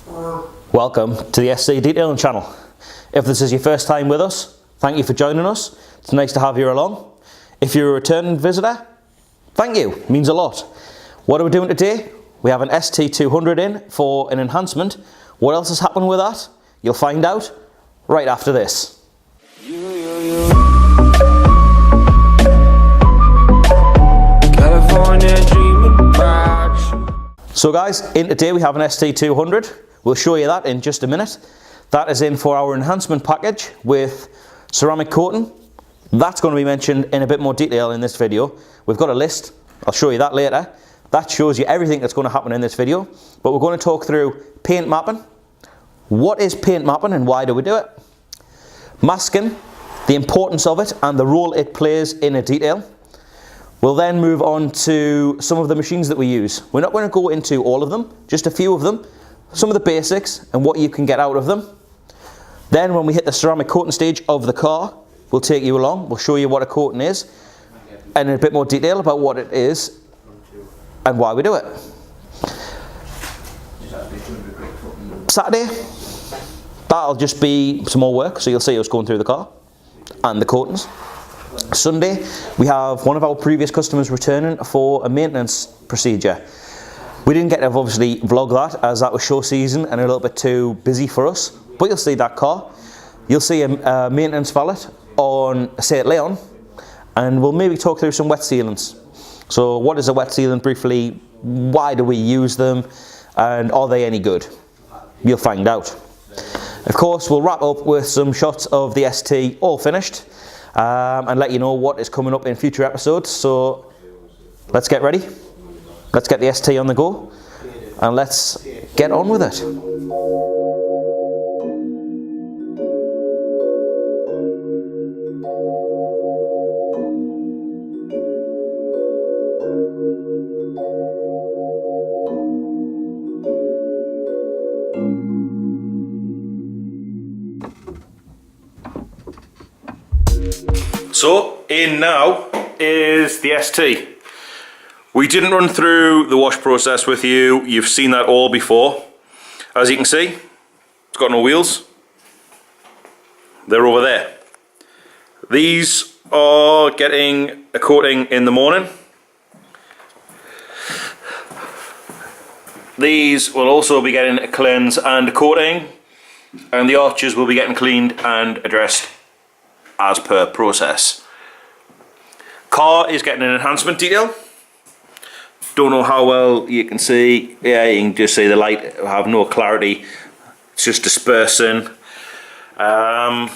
Welcome to the SC Detailing channel. If this is your first time with us, thank you for joining us. It's nice to have you along. If you're a returning visitor, thank you, it means a lot. What are we doing today? We have an ST200 in for an enhancement. What else has happened with that? You'll find out right after this. So guys, in today we have an ST200. We'll show you that in just a minute. That is in for our enhancement package with ceramic coating. That's going to be mentioned in a bit more detail in this video. We've got a list, I'll show you that later. That shows you everything that's going to happen in this video. But we're going to talk through paint mapping. What is paint mapping and why do we do it? Masking, the importance of it and the role it plays in a detail. We'll then move on to some of the machines that we use. We're not going to go into all of them, just a few of them, some of the basics and what you can get out of them. Then when we hit the ceramic coating stage of the car, we'll take you along, we'll show you what a coating is and in a bit more detail about what it is and why we do it. Saturday, that'll just be some more work, so you'll see us going through the car and the coatings. Sunday, we have one of our previous customers returning for a maintenance procedure. We didn't get to obviously vlog that as that was show season and a little bit too busy for us, but you'll see that car. You'll see a maintenance valet on St. Leon and we'll maybe talk through some wet sealants. So what is a wet sealant briefly, why do we use them and are they any good? You'll find out. Of course, we'll wrap up with some shots of the ST all finished. And let you know what is coming up in future episodes. So let's get ready, let's get the ST on the go and let's get on with it. So, in now is the ST. We didn't run through the wash process with you. You've seen that all before. As you can see, it's got no wheels. They're over there. These are getting a coating in the morning. These will also be getting a cleanse and a coating. And the arches will be getting cleaned and addressed as per process. Car is getting an enhancement detail. Don't know how well you can see. Yeah, you can just see the light have no clarity. It's just dispersing. We'll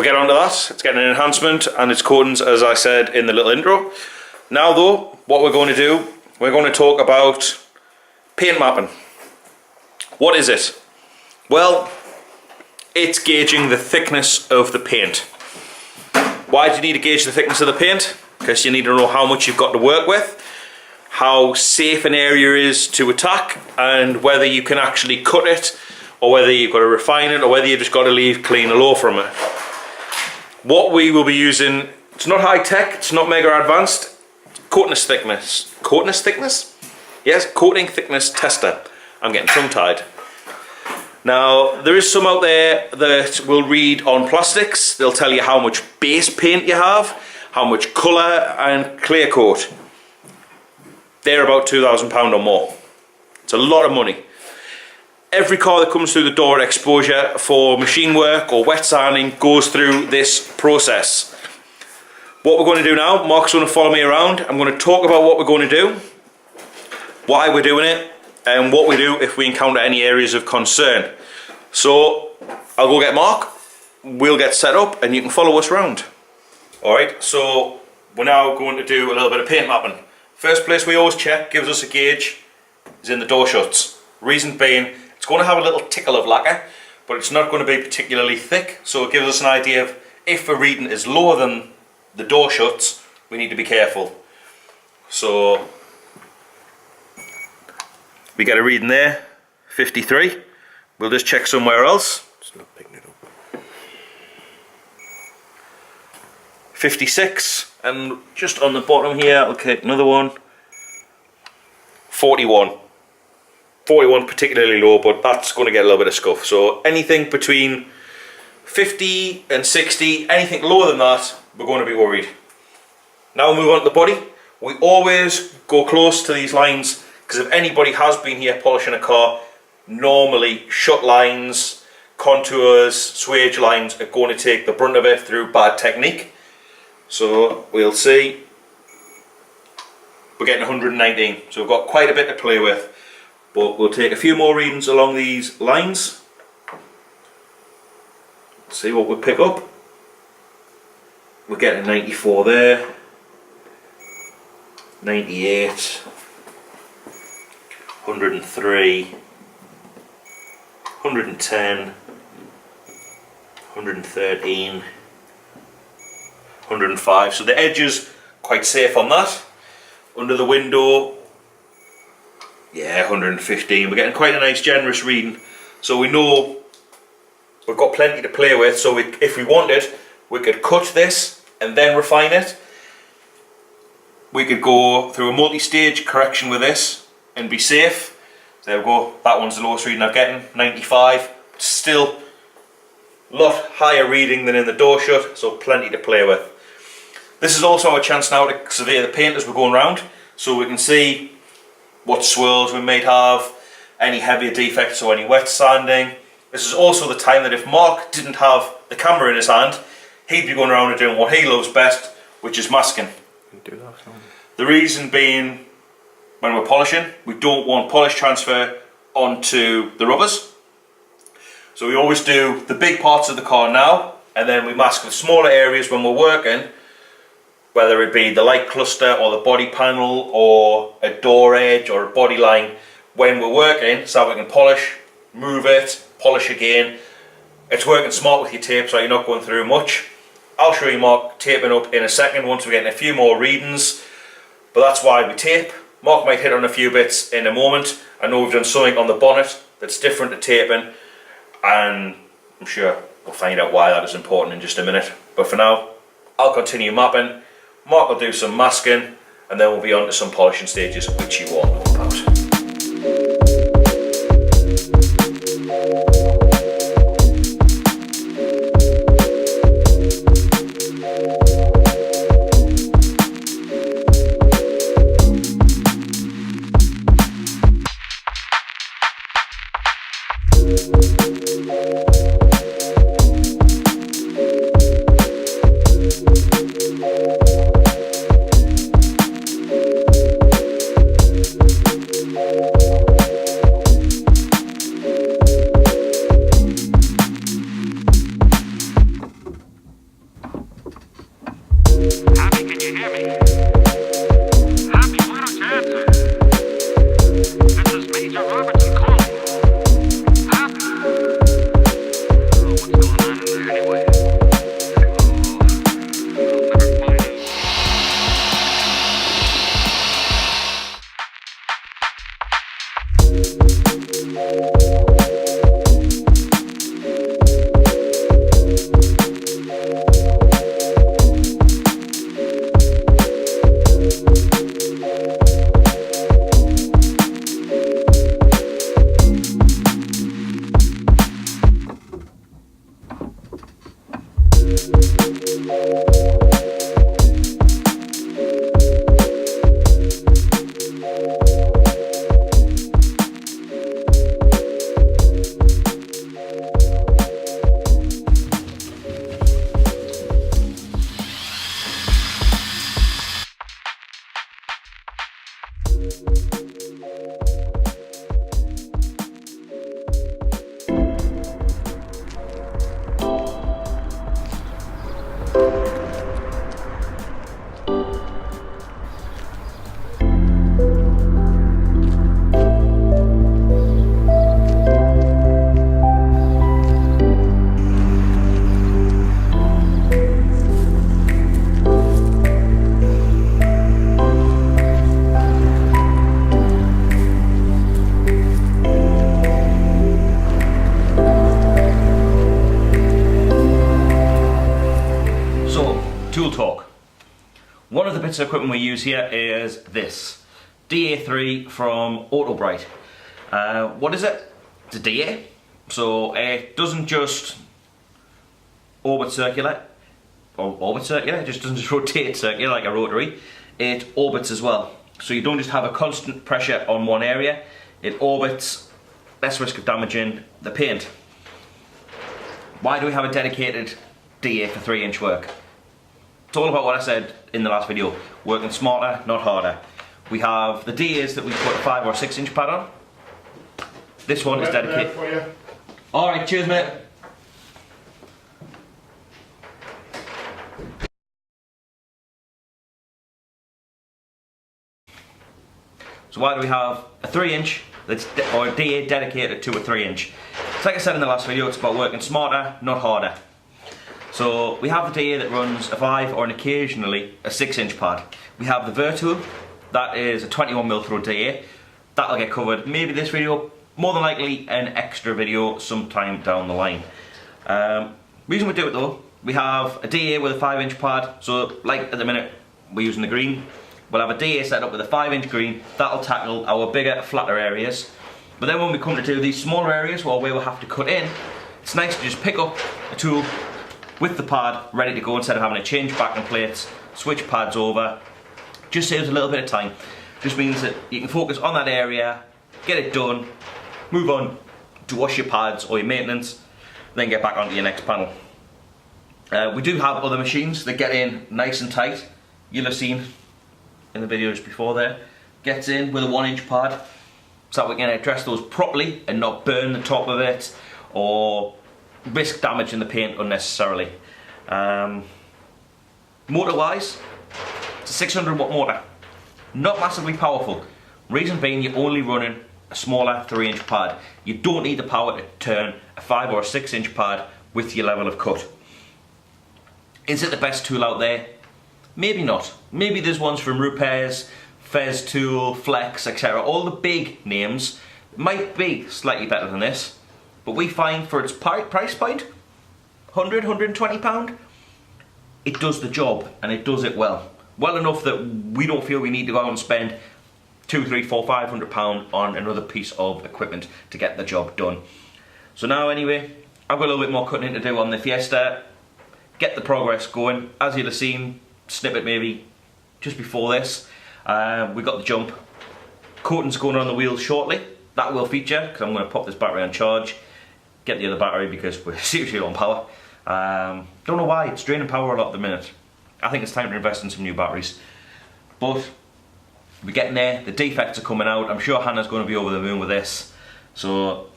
get onto that. It's getting an enhancement and its coatings, as I said in the little intro. Now though, what we're going to do, we're going to talk about paint mapping. What is it? Well, it's gauging the thickness of the paint. Why do you need to gauge the thickness of the paint? Because you need to know how much you've got to work with, how safe an area is to attack, and whether you can actually cut it, or whether you've got to refine it, or whether you just got to leave clean low from it. What we will be using, it's not high tech, it's not mega advanced, it's coating thickness. Coating thickness? Yes, coating thickness tester. I'm getting tongue tied. Now, there is some out there that will read on plastics. They'll tell you how much base paint you have, how much colour and clear coat. They're about £2,000 or more. It's a lot of money. Every car that comes through the door at exposure for machine work or wet sanding goes through this process. What we're going to do now, Mark's going to follow me around. I'm going to talk about what we're going to do, why we're doing it, and what we do if we encounter any areas of concern. So I'll go get Mark, we'll get set up and you can follow us around. Alright, so we're now going to do a little bit of paint mapping. First place we always check, gives us a gauge, is in the door shuts. Reason being, it's going to have a little tickle of lacquer, but it's not going to be particularly thick, so it gives us an idea of if a reading is lower than the door shuts, we need to be careful. So we get a reading there, 53. We'll just check somewhere else. It's not picking it up. 56, and just on the bottom here, I'll take another one. 41. 41 particularly low, but that's going to get a little bit of scuff. So anything between 50 and 60, anything lower than that, we're going to be worried. Now we move on to the body. We always go close to these lines, because if anybody has been here polishing a car, normally shut lines, contours, swage lines are going to take the brunt of it through bad technique. So we'll see. We're getting 119, so we've got quite a bit to play with. But we'll take a few more readings along these lines. See what we pick up. We're getting 94 there, 98, 103, 110, 113, 105. So the edge is quite safe on that. Under the window, yeah, 115. We're getting quite a nice generous reading. So we know we've got plenty to play with. So if we wanted, we could cut this and then refine it. We could go through a multi-stage correction with this and be safe. There we go, that one's the lowest reading I'm getting, 95. Still a lot higher reading than in the door shut, so plenty to play with. This is also our chance now to survey the paint as we're going round, so we can see what swirls we might have, any heavier defects or any wet sanding. This is also the time that if Mark didn't have the camera in his hand, he'd be going around and doing what he loves best, which is masking. The reason being, when we're polishing, we don't want polish transfer onto the rubbers. So we always do the big parts of the car now, and then we mask the smaller areas when we're working, whether it be the light cluster or the body panel or a door edge or a body line when we're working, so we can polish, move it, polish again. It's working smart with your tape, so you're not going through much. I'll show you Mark taping up in a second once we're getting a few more readings, but that's why we tape. Mark might hit on a few bits in a moment. I know we've done something on the bonnet that's different to taping, and I'm sure we'll find out why that is important in just a minute. But for now, I'll continue mapping, Mark will do some masking, and then we'll be on to some polishing stages, which you all know about. One of the bits of equipment we use here is this DA3 from Autobright. What is it? It's a DA. So it doesn't just orbit circular, it just doesn't just rotate circular like a rotary, it orbits as well. So you don't just have a constant pressure on one area, it orbits, less risk of damaging the paint. Why do we have a dedicated DA for 3-inch work? It's all about what I said in the last video, working smarter, not harder. We have the DAs that we put a 5 or 6-inch pad on. This one is dedicated. Alright, cheers mate. So why do we have a 3-inch or a DA dedicated to a 3-inch? So like I said in the last video, it's about working smarter, not harder. So we have the DA that runs a 5 or occasionally a 6-inch pad. We have the Virtual, that is a 21mm through DA. That'll get covered maybe this video, more than likely an extra video sometime down the line. Reason we do it though, we have a DA with a 5-inch pad, so like at the minute we're using the green. We'll have a DA set up with a 5-inch green, that'll tackle our bigger, flatter areas. But then when we come to do these smaller areas where we'll have to cut in, it's nice to just pick up a tool with the pad ready to go instead of having to change backing plates, switch pads over. Just saves a little bit of time. Just means that you can focus on that area, get it done, move on to wash your pads or your maintenance, then get back onto your next panel. We do have other machines that get in nice and tight. You'll have seen in the videos before there. Gets in with a 1-inch pad, so we can address those properly and not burn the top of it or risk damaging the paint unnecessarily. Motor wise, it's a 600-watt motor. Not massively powerful. Reason being, you're only running a smaller 3-inch pad. You don't need the power to turn a 5 or a 6-inch pad with your level of cut. Is it the best tool out there? Maybe not. Maybe there's ones from Repairs, Fez Tool, Flex, etc. All the big names might be slightly better than this, but we find for its price point, £100, £120, it does the job and it does it well. Well enough that we don't feel we need to go out and spend £200, £300, £400, £500 on another piece of equipment to get the job done. So now anyway, I've got a little bit more cutting to do on the Fiesta, get the progress going. As you'll have seen, snippet maybe just before this, we got the jump. Coating's going on the wheels shortly. That will feature, because I'm going to pop this battery on charge, get the other battery because we're seriously low on power. Don't know why, it's draining power a lot at the minute. I think it's time to invest in some new batteries. But we're getting there, the defects are coming out. I'm sure Hannah's going to be over the moon with this. So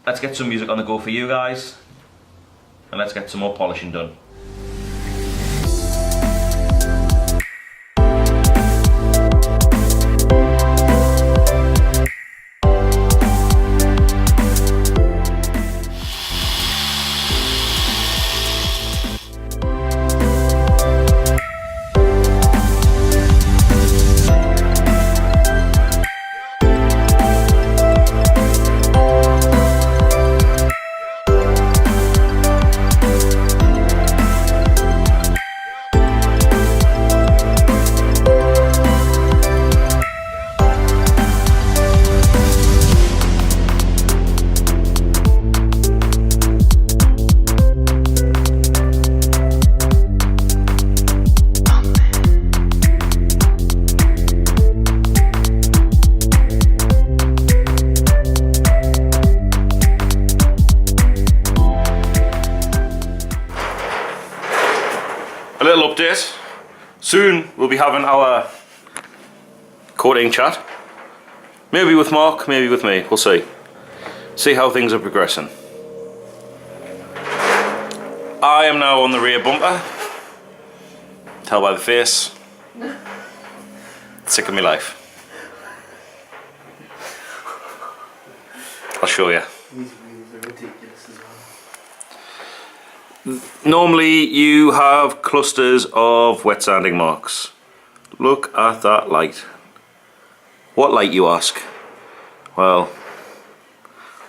let's get some music on the go for you guys, and let's get some more polishing done. A little update. Soon we'll be having our coating chat. Maybe with Mark, maybe with me, we'll see. See how things are progressing. I am now on the rear bumper. Tell by the face. Sick of my life. I'll show you. Normally you have clusters of wet sanding marks. Look at that light. What light, you ask? Well,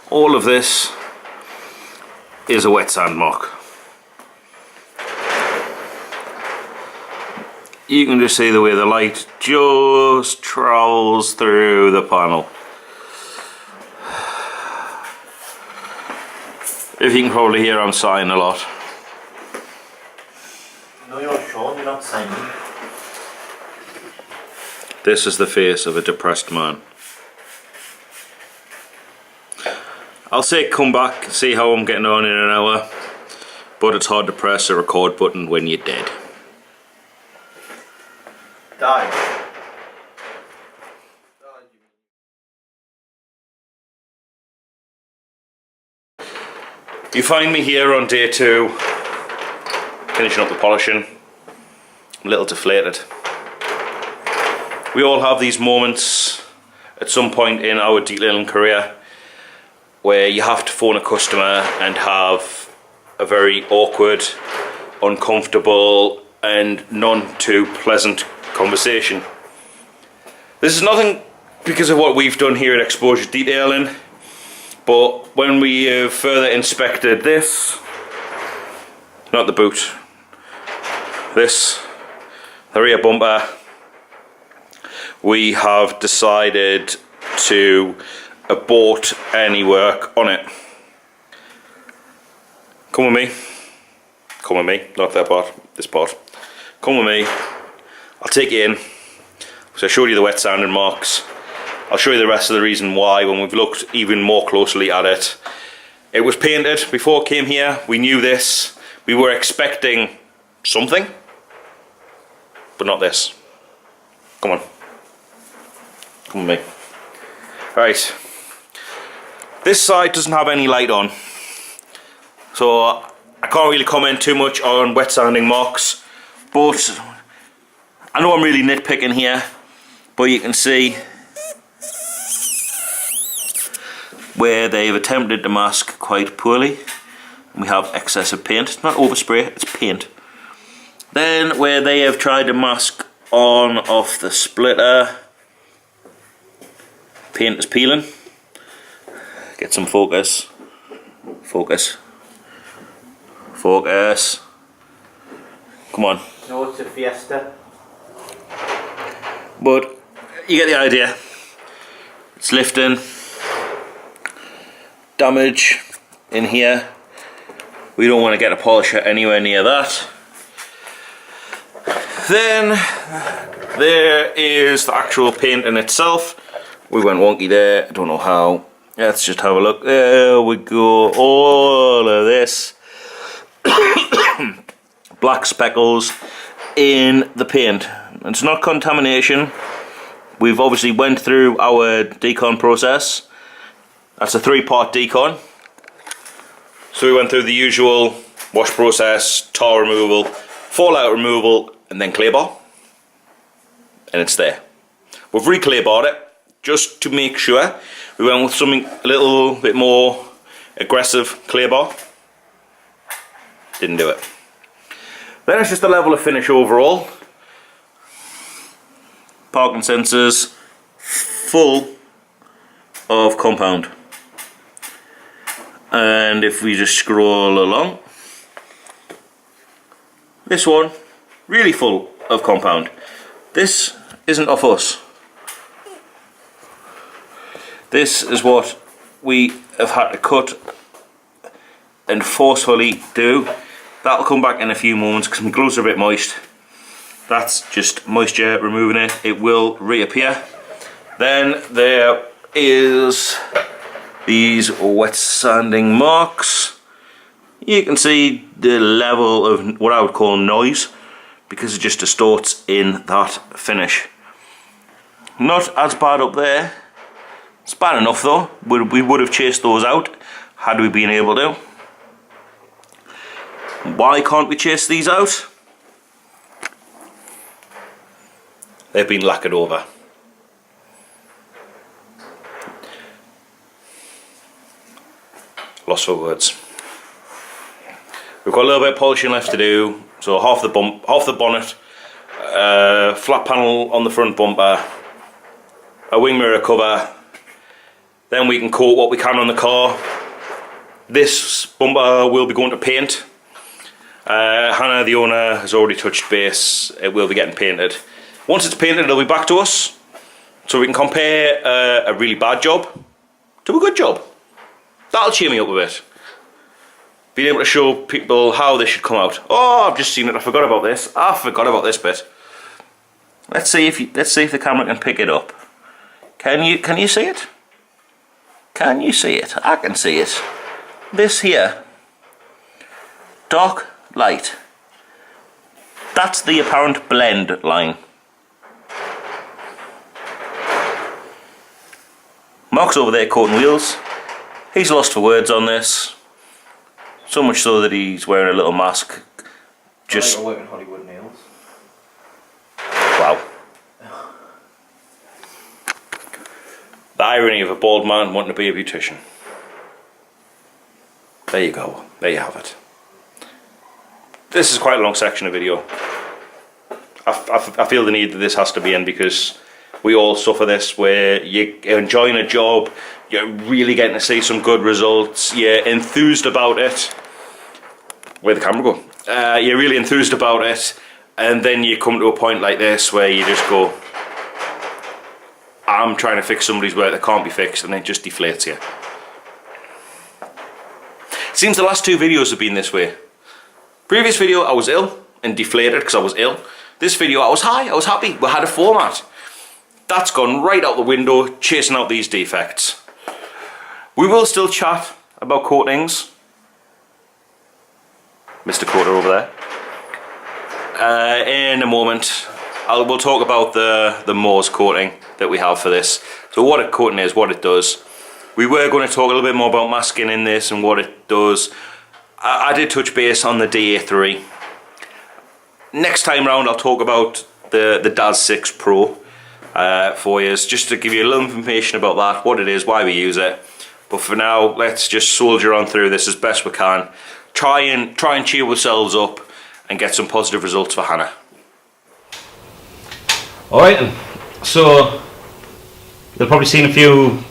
all of this is a wet sand mark. You can just see the way the light just travels through the panel. If you can probably hear, I'm sighing a lot. No, you're Sean, you're not Simon. This is the face of a depressed man. I'll say come back, see how I'm getting on in an hour, but it's hard to press a record button when you're dead. Die. You find me here on day 2, finishing up the polishing. I'm a little deflated. We all have these moments at some point in our detailing career where you have to phone a customer and have a very awkward, uncomfortable and none too pleasant conversation. This is nothing because of what we've done here at Exposure Detailing, but when we have further inspected this, not the boot, this, the rear bumper, we have decided to abort any work on it. Come with me. Come with me, not that part, this part. Come with me. I'll take you in. So I showed you the wet sanding marks. I'll show you the rest of the reason why when we've looked even more closely at it. It was painted before it came here. We knew this. We were expecting something, but not this. Come on. Come with me. Right. This side doesn't have any light on, so I can't really comment too much on wet sanding marks, but I know I'm really nitpicking here, but you can see where they've attempted to mask quite poorly. We have excessive paint. It's not overspray, it's paint. Then where they have tried to mask on off the splitter, paint is peeling. Get some focus. Focus. Focus. Come on. No, it's a Fiesta. But you get the idea. It's lifting. Damage in here. We don't want to get a polisher anywhere near that. Then there is the actual paint in itself. We went wonky there, I don't know how. Let's just have a look. There we go. All of this black speckles in the paint. It's not contamination. We've obviously went through our decon process. That's a 3-part decon. So we went through the usual wash process, tar removal, fallout removal, and then clay bar. And it's there. We've re-clay barred it just to make sure. We went with something a little bit more aggressive clay bar. Didn't do it. Then it's just the level of finish overall. Parking sensors full of compound. And if we just scroll along, this one really full of compound. This isn't off us. This is what we have had to cut and forcefully do. That'll come back in a few moments because my gloves are a bit moist. That's just moisture removing it. It will reappear. Then there is these wet sanding marks. You can see the level of what I would call noise because it just distorts in that finish. Not as bad up there. It's bad enough though. We would have chased those out had we been able to. Why can't we chase these out? They've been lacquered over. Lost for words. We've got a little bit of polishing left to do. So half the bonnet, flat panel on the front bumper, a wing mirror cover. Then we can coat what we can on the car. This bumper will be going to paint. Hannah, the owner, has already touched base. It will be getting painted. Once it's painted, it'll be back to us, so we can compare a really bad job to a good job. That'll cheer me up a bit. being able to show people how they should come out. Oh, I've just seen it. I forgot about this. I forgot about this bit. Let's see if the camera can pick it up. Can you see it? Can you see it? I can see it. This here, dark light. That's the apparent blend line. Mark's over there coating wheels. He's lost for words on this. So much so that he's wearing a little mask. Just working Hollywood nails. wow. The irony of a bald man wanting to be a beautician. There you go. There you have it. This is quite a long section of video. I feel the need that this has to be in because we all suffer this, where you're enjoying a job, you're really getting to see some good results, you're enthused about it. Where'd the camera go? You're really enthused about it, and then you come to a point like this where you just go, I'm trying to fix somebody's work that can't be fixed, and it just deflates you. It seems the last two videos have been this way. Previous video I was ill and deflated because I was ill. This video I was high, I was happy, we had a format. That's gone right out the window, chasing out these defects. We will still chat about coatings. Mr. Coater over there. In a moment, we'll talk about the Morse coating that we have for this. So what a coating is, what it does. We were going to talk a little bit more about masking in this and what it does. I did touch base on the DA3. Next time round I'll talk about the DAS 6 Pro for you, just to give you a little information about that, what it is, why we use it. But for now, let's just soldier on through this as best we can. Try and cheer ourselves up and get some positive results for Hannah. Alright then, so you've probably seen a few,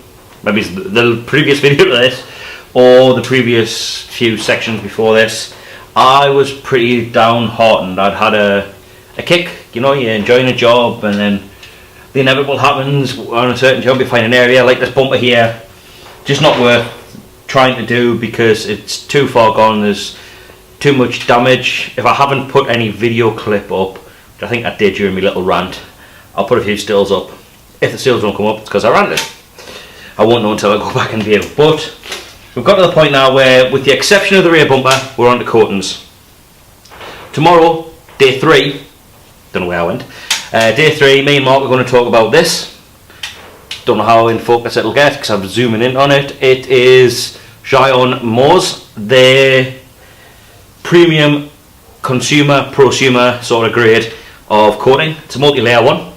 maybe the previous video to this, or the previous few sections before this. I was pretty downhearted. I'd had a kick, you know, you're enjoying a job and then the inevitable happens on a certain job. You find an area like this bumper here, just not worth trying to do because it's too far gone, there's too much damage. If I haven't put any video clip up, which I think I did during my little rant, I'll put a few stills up. If the stills don't come up, it's because I ranted. I won't know until I go back and view. But we've got to the point now where, with the exception of the rear bumper, we're on to coatings. Tomorrow, day 3, don't know where I went, day 3, me and Mark are going to talk about this. Don't know how in focus it'll get because I'm zooming in on it. It is Gion Moors, their premium consumer, prosumer sort of grade of coating. It's a multi-layer one.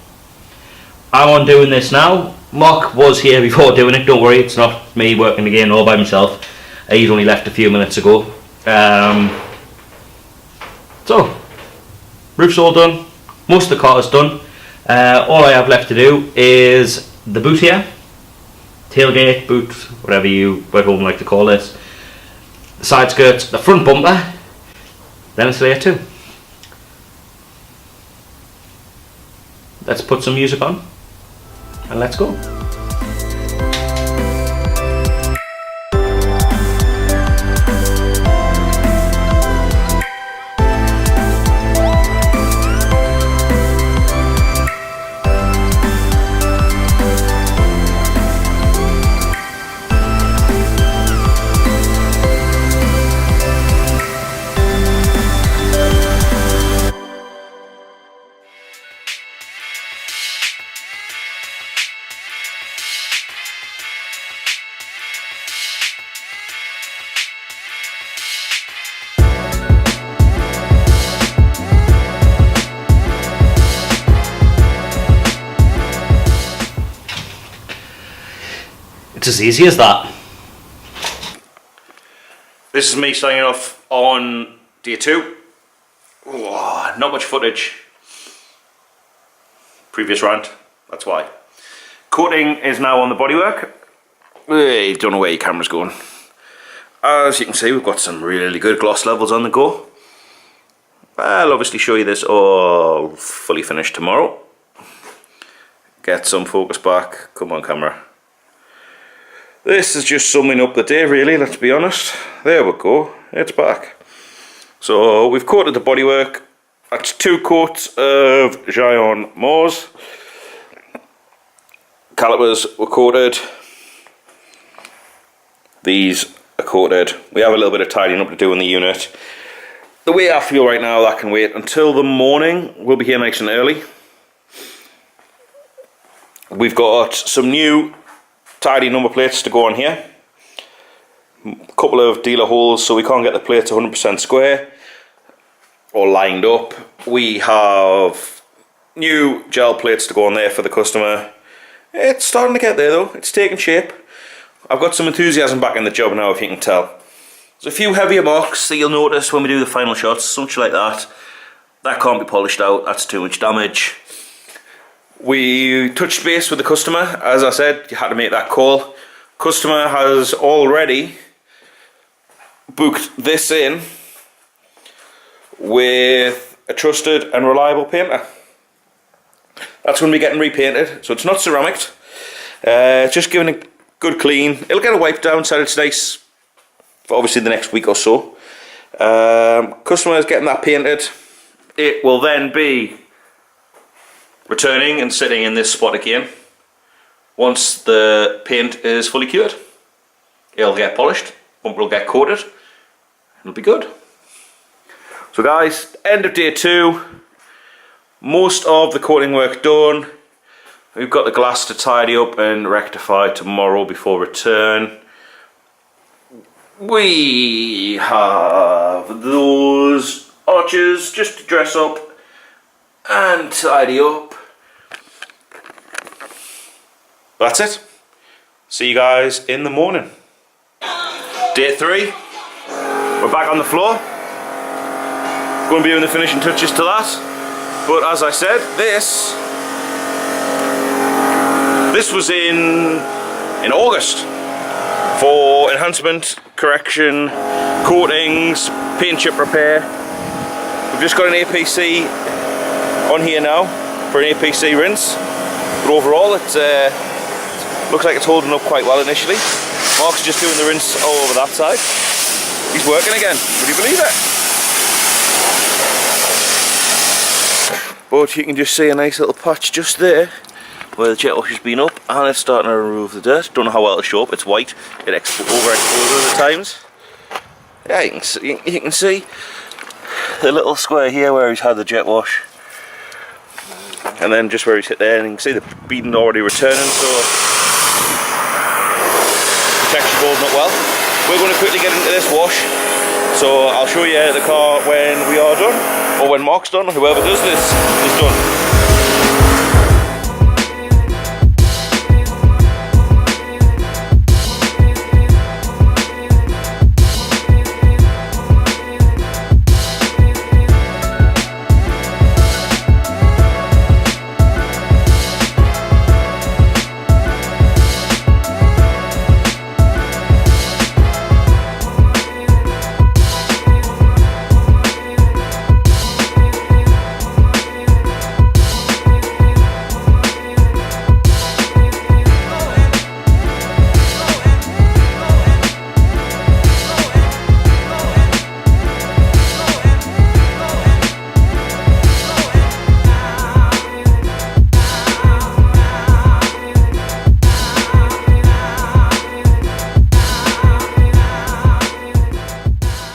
I'm on doing this now. Mark was here before doing it, don't worry, it's not me working again all by myself. He's only left a few minutes ago. So, roof's all done, most of the car is done. All I have left to do is the boot here, tailgate, boot, whatever you at home like to call this, the side skirts, the front bumper, then it's layer 2. Let's put some music on and let's go. It's as easy as that. This is me signing off on day 2. Ooh, not much footage. Previous rant, that's why. Coating is now on the bodywork. I don't know where your camera's going. As you can see, we've got some really good gloss levels on the go. I'll obviously show you this all fully finished tomorrow. Get some focus back. Come on, camera. This is just summing up the day, really, let's be honest. There we go. it's back. So we've coated the bodywork. That's 2 coats of Giant Moors. Calipers were coated. These are coated. We have a little bit of tidying up to do in the unit. The way I feel right now, that can wait until the morning. We'll be here nice and early. We've got some new tidy number plates to go on here. A couple of dealer holes so we can't get the plates 100% square or lined up. We have new gel plates to go on there for the customer. It's starting to get there though, it's taking shape. I've got some enthusiasm back in the job now, if you can tell. There's a few heavier marks that you'll notice when we do the final shots, such like that. That can't be polished out, that's too much damage. We touched base with the customer. As I said, you had to make that call. Customer has already booked this in with a trusted and reliable painter. That's going to be getting repainted, so it's not ceramic. It's just giving a good clean. It'll get a wipe down so it's nice for obviously the next week or so. Customer is getting that painted. It will then be returning and sitting in this spot again. Once the paint is fully cured, it'll get polished, bumper will get coated, it'll be good. So guys, end of day 2, most of the coating work done. We've got the glass to tidy up and rectify tomorrow before return. We have those arches just to dress up and tidy up. That's it. See you guys in the morning. Day 3. We're back on the floor. Going to be doing the finishing touches to that. But as I said, this was in August for enhancement, correction, coatings, paint chip repair. We've just got an APC on here now for an APC rinse. But overall it looks like it's holding up quite well initially. Mark's just doing the rinse all over that side. He's working again, would you believe it? But you can just see a nice little patch just there where the jet wash has been up and it's starting to remove the dirt. Don't know how well it'll show up, it's white, it overexposes at times. Yeah, you can see the little square here where he's had the jet wash. And then just where he's hit there, and you can see the beading already returning, so the texture's holding up well. We're going to quickly get into this wash, so I'll show you the car when we are done, or when Mark's done, whoever does this is done.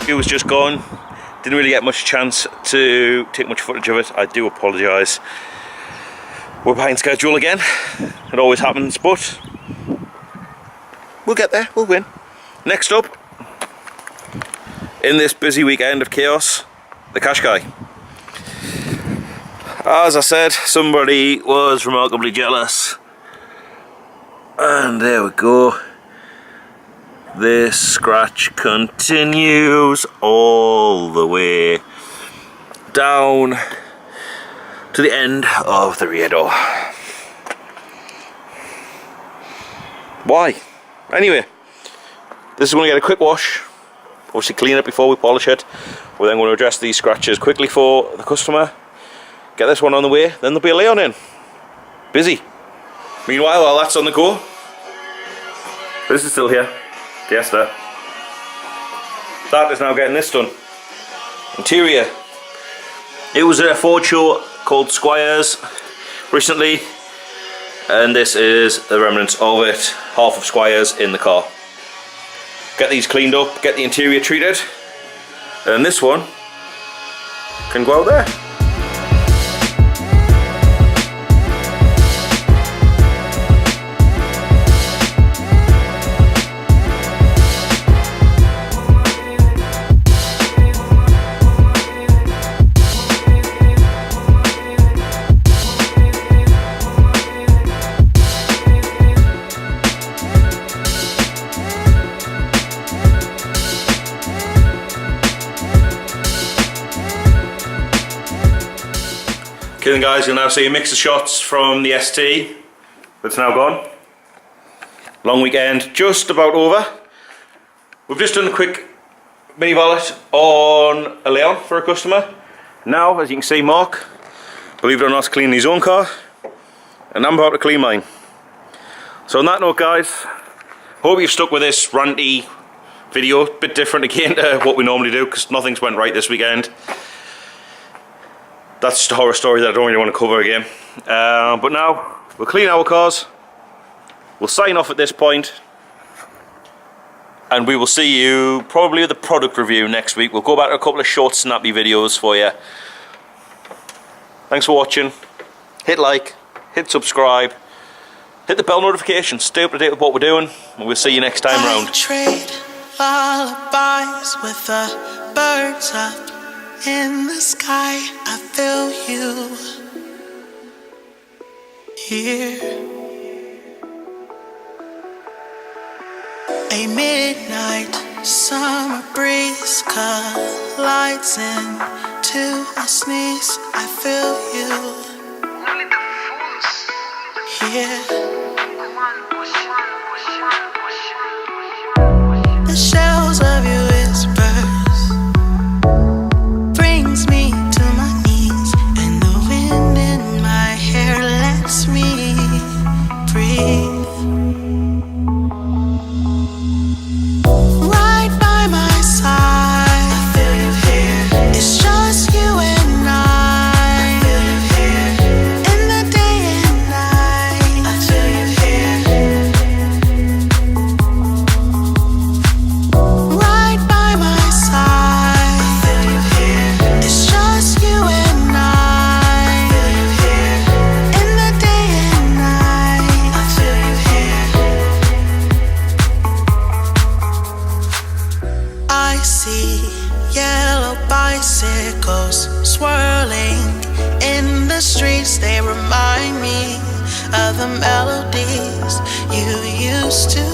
It was just gone, didn't really get much chance to take much footage of it. I do apologise. We're behind schedule again, it always happens, but we'll get there, we'll win. Next up, in this busy weekend of chaos, the cash guy. As I said, somebody was remarkably jealous, and there we go. This scratch continues all the way down to the end of the rear door. Why? Anyway, this is going to get a quick wash. Obviously clean it before we polish it. We're then going to address these scratches quickly for the customer. Get this one on the way, then there'll be a lay-on in. Busy. Meanwhile, while that's on the go, this is still here. Fiesta. that is now getting this done. Interior. It was at a Ford show called Squires recently, and this is the remnants of it. Half of Squires in the car. Get these cleaned up, get the interior treated, and this one can go out there. Okay then guys, you'll now see a mix of shots from the ST that's now gone. Long weekend just about over. We've just done a quick mini valet on a Leon for a customer. Now, as you can see, Mark, believe it or not, cleaning his own car, and I'm about to clean mine. So on that note guys, hope you've stuck with this ranty video. A bit different again to what we normally do because nothing's went right this weekend. That's just a horror story that I don't really want to cover again. But now, we'll clean our cars, we'll sign off at this point, and we will see you probably with the product review next week. We'll go back to a couple of short, snappy videos for you. Thanks for watching. Hit like, hit subscribe, hit the bell notification, stay up to date with what we're doing, and we'll see you next time round. Trade lullabies with the birds up in the sky. I feel you here. A midnight summer breeze collides into a sneeze. I feel you here. The shells of your whispers brings me to my knees, and the wind in my hair lets me breathe. Right by my side, I feel you here. It's just you and I feel you here. In the day and night, I feel you here. Right by my side, I feel you here. It's just you and I feel you here. In the day and night, I feel you here. I see yellow bicycles swirling in the streets. They remind me of the melodies you used to